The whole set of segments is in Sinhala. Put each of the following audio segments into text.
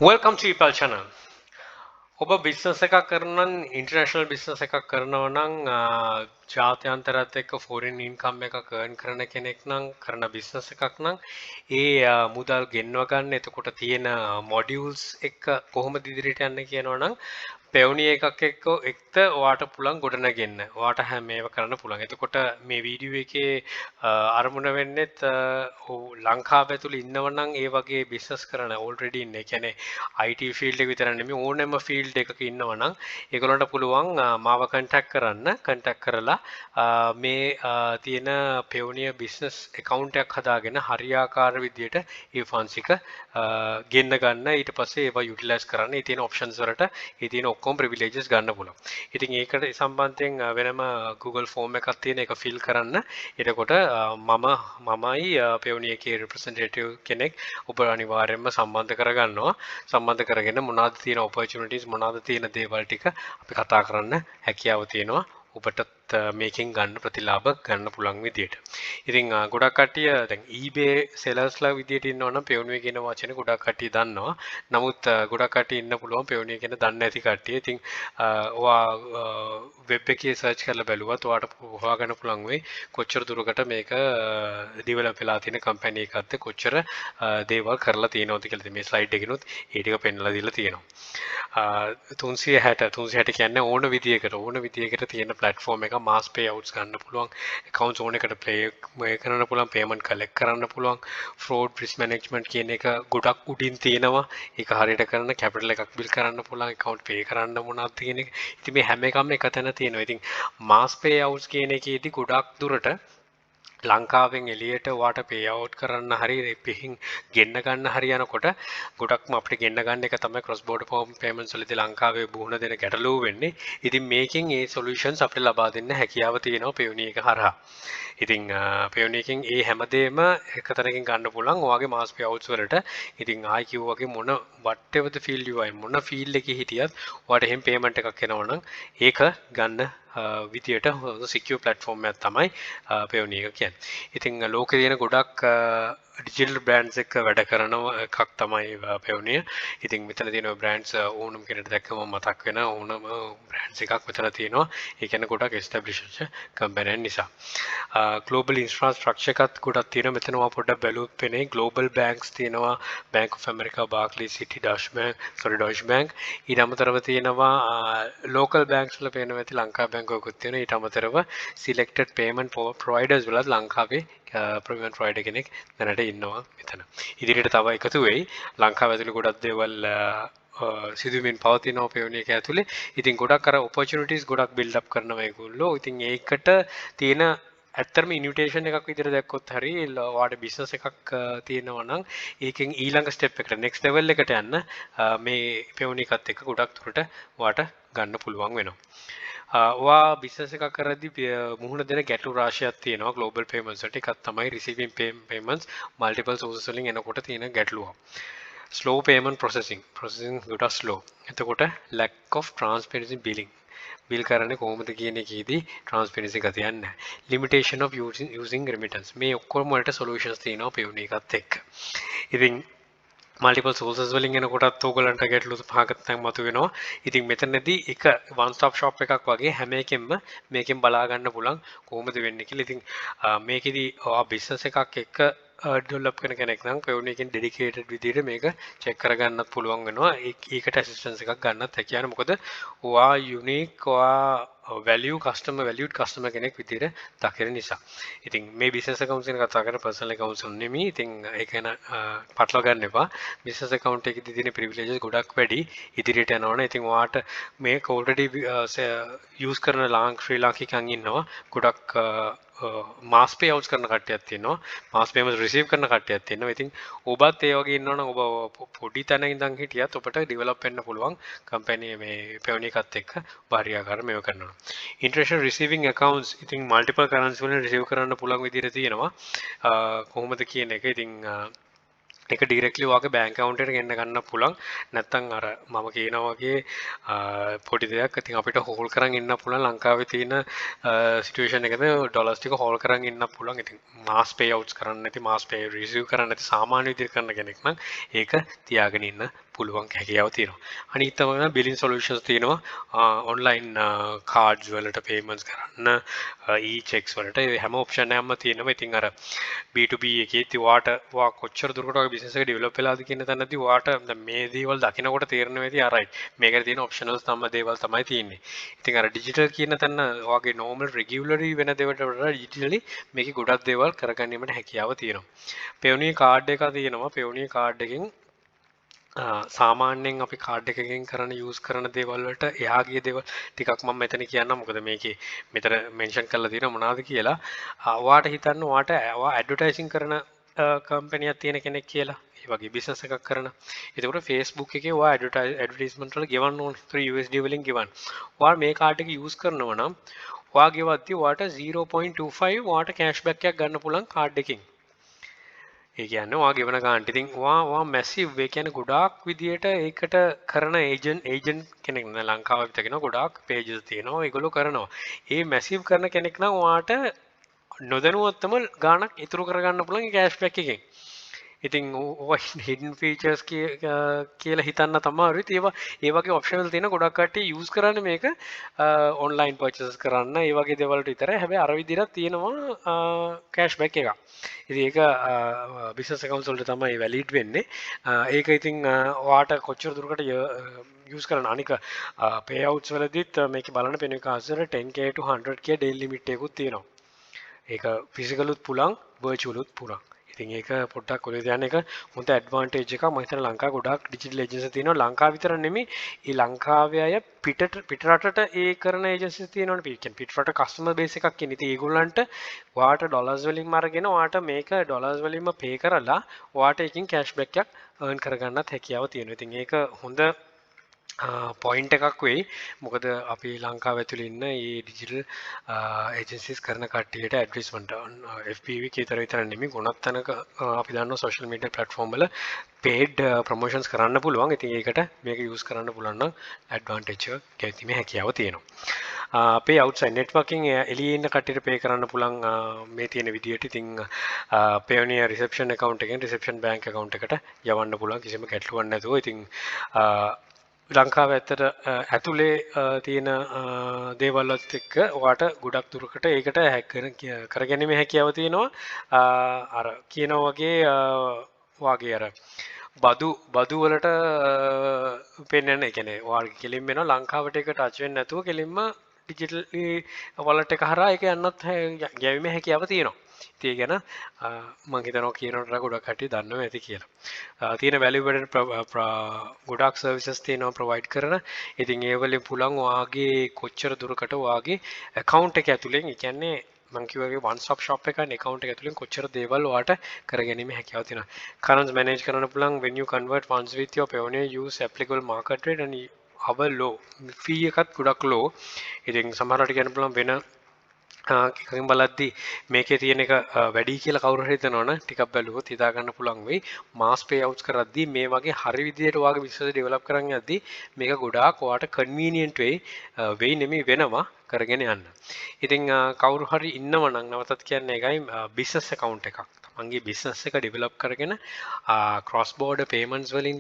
Welcome to Ipal channel. ඔබ බිස්නස් එකක් කරනවා නම් ඉන්ටර්නැෂනල් බිස්නස් එකක් කරනවා නම් ජාත්‍යන්තරත් එක්ක ෆොරින් ඉන්කම් එකක් earn කරන කෙනෙක් නම් කරන බිස්නස් එකක් නම් ඒ මුදල් ගෙන්ව ගන්න එතකොට තියෙන මොඩියුල්ස් එක කොහොමද ඉදිරියට යන්නේ කියනවා නම් පැවුනි එකක් එක්ක ඔයාට පුළුවන් ගොඩනගෙන්න. ඔයාට හැම මේව කරන්න පුළුවන්. එතකොට මේ වීඩියෝ එකේ අරමුණ වෙන්නේත් ලංකාව ඇතුළේ ඉන්නව නම් ඒ වගේ බිස්නස් කරන already ඉන්න. ඒ කියන්නේ IT ෆීල්ඩ් එක විතර නෙමෙයි ඕනෙම ෆීල්ඩ් එකක ඉන්නව නම් ඒගොල්ලන්ට පුළුවන් මාව කන්ටැක්ට් කරන්න. කන්ටැක්ට් කරලා මේ තියෙන පැවුනිය බිස්නස් account එකක් හදාගෙන හරියාකාර විදියට ඒ ෆන්ඩ්ස් එක ගෙන්න ගන්න. ඊට පස්සේ ඒවා යුටිලයිස් කරන්න. ඒ තියෙන ඔප්ෂන්ස් වලට ඒ තියෙන ඔක්කොම ප්‍රිවිලේජස් ගන්න පුළුවන්. ඉතින් ඒකට සම්බන්ධයෙන් වෙනම Google ෆෝම් එකක් තියෙන එක ෆිල් කරන්න. එතකොට මමයි පැවුනි එකේ රිප්‍රසන්ටේටිව් කෙනෙක් ඔබ අනිවාර්යයෙන්ම සම්බන්ධ කරගන්නවා. සම්බන්ධ කරගෙන මොනවද තියෙන ඔපර්චුනිටිස් මොනවද තියෙන දේවල් ටික අපි කතා කරන්න හැකියාව තියෙනවා. ඔබටත් මේකෙන් ගන්න ප්‍රතිලාභ ගන්න පුළුවන් විදියට. ඉතින් ගොඩක් කට්ටිය දැන් eBay sellers ලා විදියට ඉන්නවනම් පැවුනිය කියන වචනේ ගොඩක් කට්ටිය දන්නවා. නමුත් ගොඩක් කට්ටිය ඉන්න පුළුවන් පැවුනිය කියන දන්නේ නැති කට්ටිය. ඉතින් ඔයා වෙබ් එකේ සර්ච් කරලා බැලුවත් ඔයාට හොයාගන්න පුළුවන් වෙයි කොච්චර දුරකට මේක ඩෙවලොප් වෙලා තියෙන කම්පැනි එකක්ද කොච්චර දේවල් කරලා තියෙනවද කියලා. ඉතින් මේ ස්ලයිඩ් එකකිනුත් ඒ ටික පෙන්නලා දීලා තියෙනවා. 360 කියන්නේ ඕන විදියකට තියෙන platform එක mass payouts ගන්න පුළුවන් accounts ඕන එකට play කරන්න පුළුවන් payment collect කරන්න පුළුවන් fraud risk management කියන එක ගොඩක් උඩින් තියෙනවා. ඒක හරියට කරන capital එකක් build කරන්න පුළුවන් account pay කරන්න මොනවද කියන එක. ඉතින් මේ හැම එකම එක තැන තියෙනවා. ඉතින් mass payouts කියන එකේදී ගොඩක් දුරට ලංකාවෙන් එළියට වාට පේඅවුට් කරන්න හරි පිහින් ගෙන්න ගන්න හරි යනකොට ගොඩක්ම අපිට ගෙන්න ගන්න එක තමයි ක්‍රොස් බෝඩර් පේමන්ට්ස් වලදී ලංකාවේ බුහුණ දෙන ගැටලුව වෙන්නේ. ඉතින් මේකෙන් ඒ සොලියුෂන්ස් අපිට ලබා දෙන්න හැකියාව තියෙනවා පැවුනි එක හරහා. ඉතින් පැවුනි එකෙන් ඒ හැමදේම එකතරකින් ගන්න පුළුවන් ඔයාගේ මාස් පේඅවුට්ස් වලට. ඉතින් ආයි කිව්වා වගේ මොන whatever the field you are මොන ෆීල්ඩ් එකේ හිටියත් ඔයාට එහෙම පේමන්ට් එකක් එනවනම් ඒක ගන්න විදියට සිකියුර් ප්ලැට්ෆෝම් එකක් තමයි පැවුනි එක කියන්නේ. ඉතින් ලෝකේ තියෙන ගොඩක් ඩිජිටල් බ්‍රෑන්ඩ්ස් එක්ක වැඩ කරන එකක් තමයි පැවුනිය. ඉතින් මෙතන තියෙන බ්‍රෑන්ඩ්ස් ඕනම කෙනෙක්ට දැක්කම මතක් වෙන ඕනම බ්‍රෑන්ඩ්ස් එකක් මෙතන තියෙනවා. ඒ කියන්නේ ගොඩක් එස්ටැබ්ලිෂ්ඩ් කම්පැනියන් නිසා. ග්ලෝබල් ඉන්ෆ්‍රාස්ට්‍රක්චර් එකත් ගොඩක් තියෙනවා. මෙතන ඔයා පොඩ්ඩක් බැලුවොත් වෙන්නේ ග්ලෝබල් බැංක්ස් තියෙනවා. බැංක් ඔෆ් ඇමරිකා, බාක්ලීස්, සිටි, ඩොයිච් බැංක්. ඊට අමතරව තියෙනවා ලෝකල් බැංක්ස් වල පේනවා ඇති ලංකා බැංකුවකුත් තියෙනවා. ඊට අමතරව සිලෙක්ටඩ් පේමන්ට් ප්‍රොවයිඩර්ස් වලත් ලංකාවේ ප්‍රොවිමන්ට් ප්‍රොවයිඩර් කෙනෙක් දැනට ඉන්නවා මෙතන. ඉදිරියට තව එකතු වෙයි. ලංකාව ඇතුලේ ගොඩක් දේවල් සිදුවීම් පවතිනවා පැවුනි එක ඇතුලේ. ඉතින් ගොඩක් අර ඔපර්චුනිටිස් ගොඩක් බිල්ඩ් අප් කරනවා ඒගොල්ලෝ. ඉතින් ඒකට තියෙන ඇත්තටම ඉන්විටේෂන් එකක් විදිහට දැක්කොත් හරි ඔයාට බිස්නස් එකක් තියෙනවා නම් ඒකෙන් ඊළඟ ස්ටෙප් එකට නෙක්ස්ට් ලෙවල් එකට යන්න මේ පැවුනි එකත් එක්ක ගොඩක් දුරට ඔයාට ගන්න පුළුවන් වෙනවා. ඔයා බිස්නස් එකක් කරද්දී මුහුණ දෙන ගැටලු රාශියක් තියෙනවා ග්ලෝබල් පේමන්ට්ස් වලට. එකක් තමයි රිසීවිං පේමන්ට්ස් මල්ටිපල් සෝර්සස් වලින් එනකොට තියෙන ගැටලුව. ස්ලෝ පේමන්ට් ප්‍රොසෙසිං ගොඩක් ස්ලෝ. එතකොට lack of transparency billing. Bill කරන්නේ කොහොමද කියන එකේදී transparency ගතියක් නැහැ. limitation of using remittance. මේ ඔක්කොම වලට solutions තියෙනවා පැවුනි එකත් එක්ක. ඉතින් මල්ටිපල් සෝර්සස් වලින් එනකොටත් ඕගලන්ට ගැටලු පහකට මතුවෙනවා. ඉතින් මෙතනදී එක one stop shop එකක් වගේ හැම එකෙම මේකෙන් බලා ගන්න පුළුවන් කොහොමද වෙන්නේ කියලා. ඉතින් මේකෙදී ඔයා බිස්නස් එකක් එක්ක ඩෙවලොප් කරන කෙනෙක් නම් පැවුනි එකෙන් ඩෙඩිකේටඩ් විදිහට මේක චෙක් කරගන්නත් පුළුවන් වෙනවා. ඒකට ඇසිස්ටන්ස් එකක් ගන්නත් හැකියාව. මොකද ඔයා යුනික් ඔයා valued customer කෙනෙක් විදිහට දකින නිසා. ඉතින් මේ බිස්නස් accounts ගැන කතා කරන personal accounts නෙමෙයි. ඉතින් ඒක ගැන පටලවා ගන්න එපා. බිස්නස් account එකේදී තියෙන privileges ගොඩක් වැඩි. ඉදිරියට යනවනේ. ඉතින් ඔයාට මේක already use කරන ශ්‍රී ලාංකිකයන් ඉන්නවා. ගොඩක් මාස් payouts කරන කට්ටියක් තියෙනවා. මාස් payments receive කරන කට්ටියක් තියෙනවා. ඉතින් ඔබත් ඒ වගේ ඉන්නවනම් ඔබ පොඩි තැන ඉඳන් හිටියත් ඔබට develop වෙන්න පුළුවන් කම්පැනි මේ පැවුනි එකත් එක්ක භාරියාකාර මේව කරනවා. international receiving accounts ඉතින් multiple currency වලින් receive කරන්න පුළුවන් විදිහට තියෙනවා. කොහොමද කියන එක ඉතින් ඒක ඩිරෙක්ට්ලි ඔයාගේ බැංක් account එකට ගෙන්න ගන්න පුළුවන්. නැත්නම් අර මම කියනවා වගේ පොඩි දෙයක් ඉතින් අපිට හෝල් කරන් ඉන්න පුළුවන් ලංකාවේ තියෙන සිටුේෂන් එකද ඩොලර්ස් ටික හෝල් කරන් ඉන්න පුළුවන්. ඉතින් මාස් පේ අවුට්ස් කරන්න නැති මාස් පේ රිසීව් කරන්න නැති සාමාන්‍ය විදිහට කරන කෙනෙක් නම් ඒක තියාගෙන ඉන්න පුළුවන් හැකියාව තියෙනවා. අනිත් තමයි බිලින් සොලියුෂන්ස් තියෙනවා. ඔන්ලයින් කාඩ්ස් වලට පේමන්ට්ස් කරන්න, e-checks වලට ඒ හැම ඔප්ෂන් එකක්ම තියෙනවා. ඉතින් අර B2B එකේදී වා කොච්චර දුරකට වගේ බිස්නස් එක ඩෙවලොප් වෙලාද කියන තැනදී වාට මේ දේවල් දකිනකොට තේරෙනවා ඇති රයිට් මේකට තියෙන ඔප්ෂනල්ස් දේවල් තමයි තියෙන්නේ. ඉතින් අර ඩිජිටල් කියන තැන වගේ නෝමල් රෙගියුලරි වෙන දේවල්ට වඩා ඩිජිටලි මේකේ ගොඩක් දේවල් කරගැනීමට හැකියාව තියෙනවා. Payoneer කාඩ් එකක් තියෙනවා. Payoneer කාඩ් එකෙන් සාමාන්‍යයෙන් අපි කාඩ් එකකින් කරන යූස් කරන දේවල් වලට එහාගේ දේවල් ටිකක් මම මෙතන කියන්නම්. මොකද මේකේ මෙතන මෙන්ෂන් කරලා තියෙනවා මොනවද කියලා. ඔයාට හිතන්න ඔයාට ඇඩ්වර්ටයිසින් කරන කම්පැනියක් තියෙන කෙනෙක් කියලා. ඒ වගේ බිස්නස් එකක් කරන. එතකොට Facebook එකේ ඔයා ඇඩ්වර්ටයිස්මන්ට් වල ගෙවන්න ඕනේ. ඒතර USD වලින් ගෙවන්න. ඔයා මේ කාඩ් එක යූස් කරනවා නම් ඔයා ගෙවද්දි ඔයාට 0.25 ඔයාට කෑෂ්බැක් එකක් ගන්න පුළුවන් කාඩ් එකකින්. ඒ කියන්නේ ඔයා ගෙවන ගානට ඉතින් ඔයා මැසිව් ඒ කියන්නේ ගොඩාක් විදියට ඒකට කරන ඒජන්ට් කෙනෙක් නේ ලංකාවේ විතර කෙනා ගොඩාක් පේජස් තියෙනවා ඒගොල්ලෝ කරනවා. ඒ මැසිව් කරන කෙනෙක් නම් ඔයාට නොදැනුවත්වම ගාණක් ඉතුරු කරගන්න පුළුවන් කෑෂ්බැක් එකෙන්. ඉතින් හිඩන් ෆීචර්ස් කියලා හිතන්න තමයි ඒ වගේ ඔප්ෂනල් තියෙන ගොඩක් කට්ටිය යූස් කරන්නේ මේක ඔන්ලයින් පර්චේසස් කරන්න ඒ වගේ දේවල් වලට විතරයි. හැබැයි අර විදිහට තියෙනවා කෑෂ්බැක් එකක්. ඉතින් ඒක බිස්නස් accounts වලට තමයි වැලිඩ් වෙන්නේ. ඒක ඉතින් ඔයාට කොච්චර දුරකට යූස් කරන්න අනික පේ අවුට්ස් වලදීත් මේක බලන්න පෙනෙන කාසර 10k to 100k daily limit එකකුත් තියෙනවා. ඒක ෆිසිකලුත් පුළුවන් වර්චුවලුත් පුළුවන්. ඉතින් ඒක පොඩ්ඩක් ඔලේ දාන්න එක හොඳ ඇඩ්වාන්ටේජ් එකක්. මම හිතන ලංකාවේ ගොඩාක් ඩිජිටල් ඒජන්සි තියෙනවා. ලංකාව විතර නෙමෙයි ඒ ලංකාවේ අය පිටරටට ඒ කරන ඒජන්සිස් තියෙනවනේ. පිටරට කස්ටමර් බේස් එකක් ඉන්නේ. ඉතින් ඒගොල්ලන්ට ඔයාට ඩොලර්ස් වලින්ම අරගෙන ඔයාට මේක ඩොලර්ස් වලින්ම පේ කරලා ඔයාට එකකින් කෑෂ්බැක් එකක් earn කරගන්නත් හැකියාව තියෙනවා. ඉතින් ඒක හොඳ පොයින්ට් එකක් වෙයි. මොකද අපි ලංකාව ඇතුළේ ඉන්න මේ ඩිජිටල් ඒජන්සිස් කරන කට්ටියට ඇඩ්වර්ටයිස්මන්ට් FBV කේතර විතර නෙමෙයි ගොඩක් තැනක අපි දන්නවා සෝෂල් මීඩියා ප්ලැට්ෆෝම් වල paid ප්‍රොමෝෂන්ස් කරන්න පුළුවන්. ඉතින් ඒකට මේක යූස් කරන්න පුළුවන් නම් ඇඩ්වාන්ටේජ් එක ගැනීමේ හැකියාව තියෙනවා. පේ අවුට්සයිඩ් නෙට්වර්කින් එළියේ ඉන්න කට්ටියට පේ කරන්න පුළුවන් මේ තියෙන විදියට. ඉතින් Payoneer රිසෙප්ෂන් account එකෙන් රිසෙප්ෂන් බැංක් account එකට යවන්න පුළුවන් කිසිම ගැටලුවක් නැතුව. ඉතින් ලංකාව ඇත්තට ඇතුලේ තියෙන දේවල්වත් එක්ක ඔයාට ගොඩක් දුරකට ඒකට හැක් කරගැනීමේ හැකියාව තියෙනවා. අර කියනවා වගේ වාගේ අර බදු වලට පෙන්වන්න. ඒ කියන්නේ ඔයාලගේ කෙලින්ම වෙනවා ලංකාවට ඒක ටච් වෙන්නේ නැතුව කෙලින්ම ඩිජිටල් වලට් එක හරහා ඒක යන්නත් ගැවීමේ හැකියාව තියෙනවා. ඉතින් ඒ ගැන මම හිතනවා කියනකොට ගොඩක් කට්ටිය දන්නවා ඇති කියලා. තියෙන වැලියුබල් ගොඩක් සර්විසස් තියෙනවා ප්‍රොවයිඩ් කරන. ඉතින් ඒ වලින් පුළුවන් ඔයාගේ කොච්චර දුරකට ඔයාගේ account එක ඇතුලෙන් ඒ කියන්නේ මම කිව්වාගේ one stop shop එක නේ account එක ඇතුලෙන් කොච්චර දේවල් ඔයාට කරගැනීමේ හැකියාව තියෙනවා. currency manage කරන්න පුළුවන් when you convert funds with your Payoneer use applicable market rate and our low fee එකත් ගොඩක් low. ඉතින් සමහරවිට කියන්න පුළුවන් වෙන එකකින් බලද්දි මේකේ තියෙන එක වැඩි කියලා කවුරු හරි හිතනවනම් ටිකක් බැලුවොත් හිතා ගන්න පුළුවන් වෙයි මාස් පේ අවුට්ස් කරද්දී මේ වගේ හරි විදියට ඔයාගේ බිස්නස් ඩෙවලොප් කරන් යද්දී මේක ගොඩාක් ඔයාට කන්වීනියන්ට් වෙයි නෙමෙයි වෙනවා කරගෙන යන්න. ඉතින් කවුරු හරි ඉන්නව නම් නැවතත් කියන්නේ ඒකයි බිස්නස් account එකක්. තමන්ගේ බිස්නස් එක ඩෙවලොප් කරගෙන ක්‍රොස් බෝඩර් පේමන්ට්ස් වලින්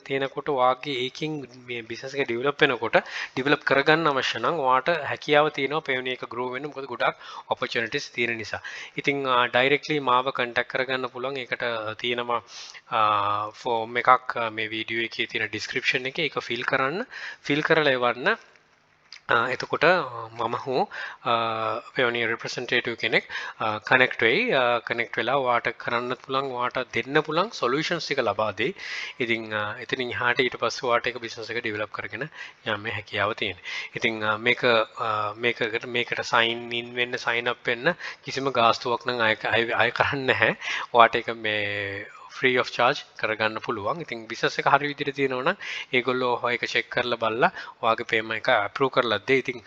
තියෙනකොට ඔයාගේ ඒකෙන් මේ බිස්නස් එක ඩෙවලොප් වෙනකොට ඩෙවලොප් කරගන්න අවශ්‍ය නම් ඔයාට හැකියාව තියෙනවා Payoneer එක grow වෙන්න. මොකද ගොඩක් opportunities තියෙන නිසා. ඉතින් directly මාව contact කරගන්න පුළුවන්. ඒකට තියෙනවා form එකක් මේ වීඩියෝ එකේ තියෙන description එකේ. ඒක fill කරන්න. fill කරලා එවන්න. එතකොට මම හෝ Payoneer representative කෙනෙක් connect වෙයි. connect වෙලා ඔයාට කරන්න පුළුවන් ඔයාට දෙන්න පුළුවන් solutions ටික ලබා දෙයි. ඉතින් එතනින් එහාට ඊට පස්සේ ඔයාට ඒක business එක develop කරගෙන යන්න හැකියාව තියෙනවා. ඉතින් මේකට sign in වෙන්න sign up වෙන්න කිසිම ගාස්තුවක් නම් අය කරන්නේ නැහැ. ඔයාට ඒක මේ free of charge කරගන්න පුළුවන්. ඉතින් business එක හරි විදිහට තියෙනවා නම් ඒගොල්ලෝ ඒක check කරලා බලලා ඔයාගේ payment එක approve කරලා දෙයි. ඉතින්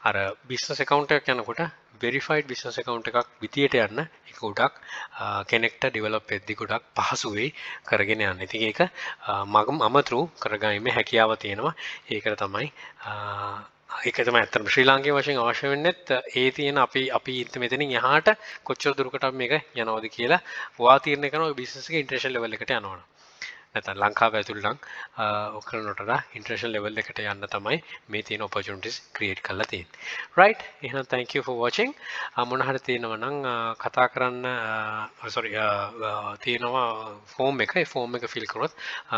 අර business account එකක් යනකොට verified business account එකක් විදියට යන්න ඒක ගොඩක් කෙනෙක්ට develop වෙද්දි ගොඩක් පහසු වෙයි කරගෙන යන්න. ඉතින් ඒක මම අමතරු කරගැනීමේ හැකියාව තියෙනවා. ඒකට තමයි ඒක තමයි ඇත්තටම ශ්‍රී ලාංකේය වශයෙන් අවශ්‍ය වෙන්නේත් ඒ තියෙන අපි මෙතනින් එහාට කොච්චර දුරකට මේක යනවද කියලා ඔයා තීරණය කරනවා ඔය බිස්නස් එකේ ඉන්ටර්නැෂනල් ලෙවල් එකට යනවනම්. නැත්නම් ලංකාව ඇතුළේ නම් ඔක කරනකොට ඉන්ටර්නැෂනල් ලෙවල් එකට යන්න තමයි මේ තියෙන opportunities create කරලා තියෙන්නේ. right එහෙනම් thank you for watching. මොන හරි තියෙනවා නම් කතා කරන්න sorry තියෙනවා form එක. ඒ form එක fill කරොත්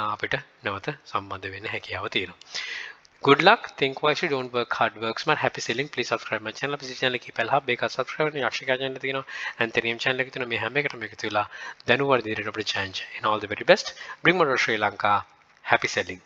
අපිට නැවත සම්බන්ධ වෙන්න හැකියාව තියෙනවා. Good luck. Think wisely. Don't work hard. Work smart. Happy selling. Please subscribe my channel. Please channel එක පළහා මේක subscribe කරන්න යක්ෂිකා channel එක තියෙනවා. and තනියම channel එක තියෙනවා. මේ හැම එකටම එකතු වෙලා දැනුවර දිරට අපිට chance. And all the very best. Bring more to Sri Lanka. Happy selling.